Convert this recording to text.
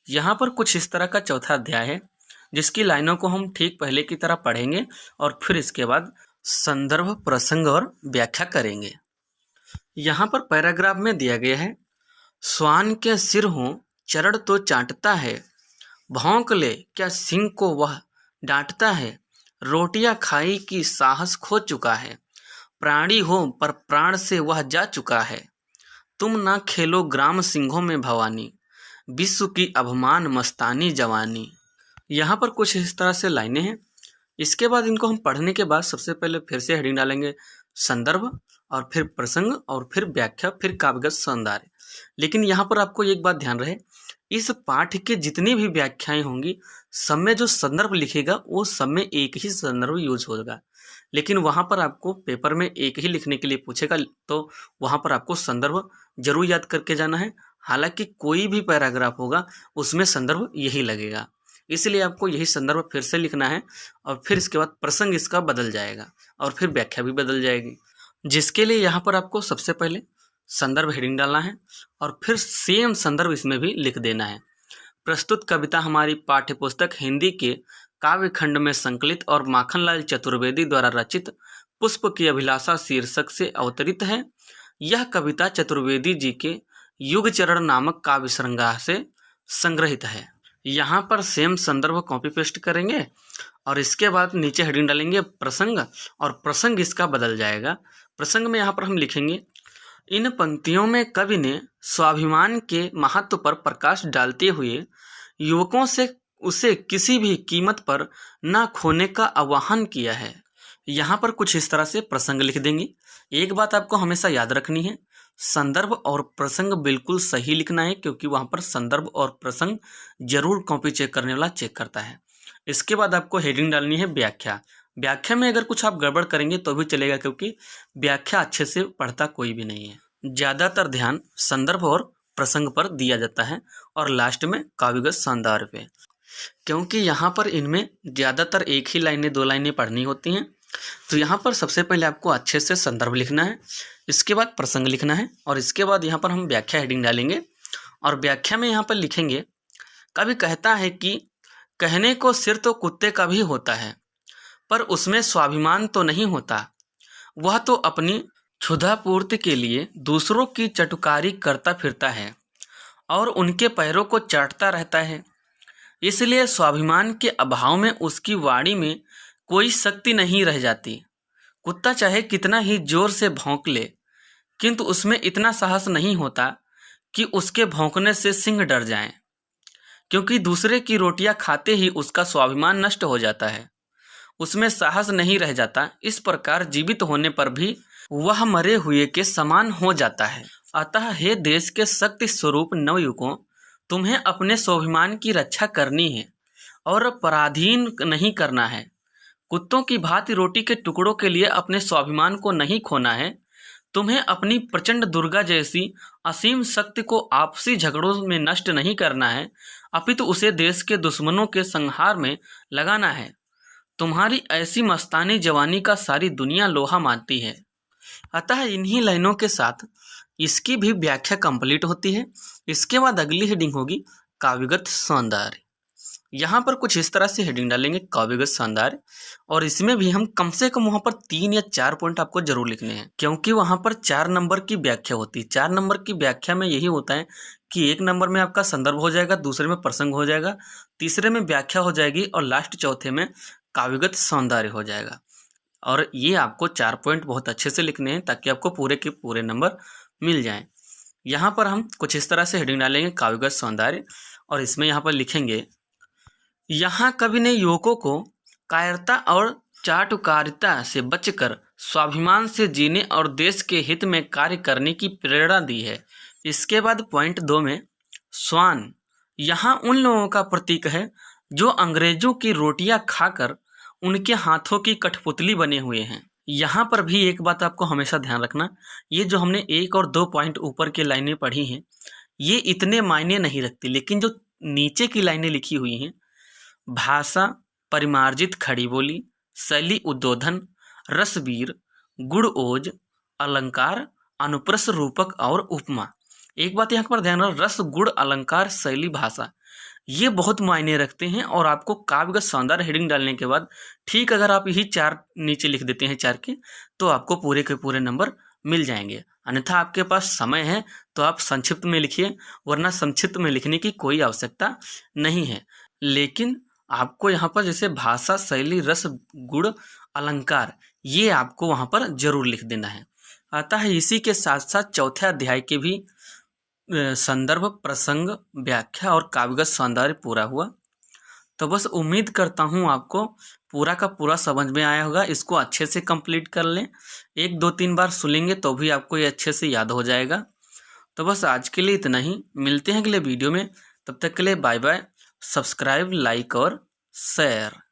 यहाँ पर कुछ इस तरह का चौथा अध्याय है जिसकी लाइनों को हम ठीक पहले की तरह पढ़ेंगे और फिर इसके बाद संदर्भ, प्रसंग और व्याख्या करेंगे। यहाँ पर पैराग्राफ में दिया गया है, श्वान के सिर हों चरण तो चाटता है, भौंक ले क्या सिंह को वह डांटता है, रोटियां खाई की साहस खो चुका है, प्राणी हो पर प्राण से वह जा चुका है, तुम ना खेलो ग्राम सिंहों में भवानी, विश्व की अभिमान मस्तानी जवानी। यहाँ पर कुछ इस तरह से लाइनें हैं। इसके बाद इनको हम पढ़ने के बाद सबसे पहले फिर से हेडिंग डालेंगे संदर्भ और फिर प्रसंग और फिर व्याख्या, फिर काव्यगत सौंदर्य। लेकिन यहाँ पर आपको एक बात ध्यान रहे, इस पाठ के जितनी भी व्याख्याएं होंगी सब में जो संदर्भ लिखेगा वो सब में एक ही संदर्भ यूज होगा। लेकिन वहाँ पर आपको पेपर में एक ही लिखने के लिए पूछेगा तो वहाँ पर आपको संदर्भ जरूर याद करके जाना है। हालांकि कोई भी पैराग्राफ होगा उसमें संदर्भ यही लगेगा, इसलिए आपको यही संदर्भ फिर से लिखना है और फिर इसके बाद प्रसंग इसका बदल जाएगा और फिर व्याख्या भी बदल जाएगी, जिसके लिए यहाँ पर आपको सबसे पहले संदर्भ हेडिंग डालना है और फिर सेम संदर्भ इसमें भी लिख देना है। प्रस्तुत कविता हमारी पाठ्यपुस्तक हिंदी के काव्य खंड में संकलित और माखनलाल चतुर्वेदी द्वारा रचित पुष्प की अभिलाषा शीर्षक से अवतरित है। यह कविता चतुर्वेदी जी के युगचरण नामक काव्य श्रृंगार से संग्रहित है। यहाँ पर सेम संदर्भ कॉपी पेस्ट करेंगे और इसके बाद नीचे हेडिंग डालेंगे प्रसंग और प्रसंग इसका बदल जाएगा। प्रसंग में यहाँ पर हम लिखेंगे, इन पंक्तियों में कवि ने स्वाभिमान के महत्व पर प्रकाश डालते हुए युवकों से उसे किसी भी कीमत पर न खोने का आह्वान किया है। यहाँ पर कुछ इस तरह से प्रसंग लिख देंगे। एक बात आपको हमेशा याद रखनी है, संदर्भ और प्रसंग बिल्कुल सही लिखना है, क्योंकि वहाँ पर संदर्भ और प्रसंग जरूर कॉपी चेक करने वाला चेक करता है। इसके बाद आपको हेडिंग डालनी है व्याख्या। व्याख्या में अगर कुछ आप गड़बड़ करेंगे तो भी चलेगा, क्योंकि व्याख्या अच्छे से पढ़ता कोई भी नहीं है। ज़्यादातर ध्यान संदर्भ और प्रसंग पर दिया जाता है और लास्ट में काव्यगत सौंदर्य पे, क्योंकि यहाँ पर इनमें ज़्यादातर एक ही लाइनें दो लाइनें पढ़नी होती हैं। तो यहाँ पर सबसे पहले आपको अच्छे से संदर्भ लिखना है, इसके बाद प्रसंग लिखना है और इसके बाद यहाँ पर हम व्याख्या हेडिंग डालेंगे और व्याख्या में यहाँ पर लिखेंगे, कवि कहता है कि कहने को सिर तो कुत्ते का भी होता है, पर उसमें स्वाभिमान तो नहीं होता, वह तो अपनी क्षुधा पूर्ति के लिए दूसरों की चटुकारी करता फिरता है और उनके पैरों को चाटता रहता है, इसलिए स्वाभिमान के अभाव में उसकी वाणी में कोई शक्ति नहीं रह जाती। कुत्ता चाहे कितना ही जोर से भौंक ले, किंतु उसमें इतना साहस नहीं होता कि उसके भौंकने से सिंह डर जाएं, क्योंकि दूसरे की रोटियां खाते ही उसका स्वाभिमान नष्ट हो जाता है, उसमें साहस नहीं रह जाता। इस प्रकार जीवित होने पर भी वह मरे हुए के समान हो जाता है। अतः हे देश के शक्ति स्वरूप नवयुवकों, तुम्हें अपने स्वाभिमान की रक्षा करनी है और पराधीन नहीं करना है। कुत्तों की भांति रोटी के टुकड़ों के लिए अपने स्वाभिमान को नहीं खोना है। तुम्हें अपनी प्रचंड दुर्गा जैसी असीम शक्ति को आपसी झगड़ों में नष्ट नहीं करना है, अपितु उसे देश के दुश्मनों के संहार में लगाना है। तुम्हारी ऐसी मस्तानी जवानी का सारी दुनिया लोहा मानती है। अतः इन्हीं लाइनों के साथ इसकी भी व्याख्या कंप्लीट होती है। इसके बाद अगली हेडिंग होगी काव्यगत सौंदर्य। यहाँ पर कुछ इस तरह से हेडिंग डालेंगे काव्यगत सौंदर्य, और इसमें भी हम कम से कम वहाँ पर 3 या 4 पॉइंट आपको जरूर लिखने हैं, क्योंकि वहाँ पर 4 नंबर की व्याख्या होती है। 4 नंबर की व्याख्या में यही होता है कि 1 नंबर में आपका संदर्भ हो जाएगा, दूसरे में प्रसंग हो जाएगा, तीसरे में व्याख्या हो जाएगी और लास्ट चौथे में काव्यगत सौंदर्य हो जाएगा। और ये आपको 4 पॉइंट बहुत अच्छे से लिखने हैं ताकि आपको पूरे के पूरे नंबर मिल जाएं। यहाँ पर हम कुछ इस तरह से हेडिंग डालेंगे काव्यगत सौंदर्य, और इसमें यहाँ पर लिखेंगे, यहाँ कवि ने युवकों को कायरता और चाटुकारिता से बचकर स्वाभिमान से जीने और देश के हित में कार्य करने की प्रेरणा दी है। इसके बाद पॉइंट 2 में श्वान यहाँ उन लोगों का प्रतीक है जो अंग्रेजों की रोटियां खाकर उनके हाथों की कठपुतली बने हुए हैं। यहाँ पर भी एक बात आपको हमेशा ध्यान रखना, ये जो हमने 1 और 2 पॉइंट ऊपर की लाइनें पढ़ी हैं ये इतने मायने नहीं रखती, लेकिन जो नीचे की लाइनें लिखी हुई हैं, भाषा परिमार्जित खड़ी बोली, शैली उद्बोधन, रसवीर, गुण ओज, अलंकार, अनुप्रस्थ रूपक और उपमा। एक बात यहाँ पर ध्यान रखना, रस गुण अलंकार शैली भाषा, ये बहुत मायने रखते हैं। और आपको काव्य का सौंदर्य हेडिंग डालने के बाद ठीक अगर आप यही 4 नीचे लिख देते हैं 4 के, तो आपको पूरे के पूरे नंबर मिल जाएंगे। अन्यथा आपके पास समय है तो आप संक्षिप्त में लिखिए, वरना संक्षिप्त में लिखने की कोई आवश्यकता नहीं है। लेकिन आपको यहाँ पर जैसे भाषा, शैली, रस, गुण, अलंकार, ये आपको वहाँ पर जरूर लिख देना है। अतः इसी के साथ साथ चौथे अध्याय के भी संदर्भ, प्रसंग, व्याख्या और काव्यगत सौंदर्य पूरा हुआ। तो बस उम्मीद करता हूँ आपको पूरा का पूरा समझ में आया होगा। इसको अच्छे से कंप्लीट कर लें, 1, 2, 3 बार सुनेंगे तो भी आपको ये अच्छे से याद हो जाएगा। तो बस आज के लिए इतना ही, मिलते हैं अगले वीडियो में। तब तक के लिए बाय बाय। सब्सक्राइब, लाइक और शेयर।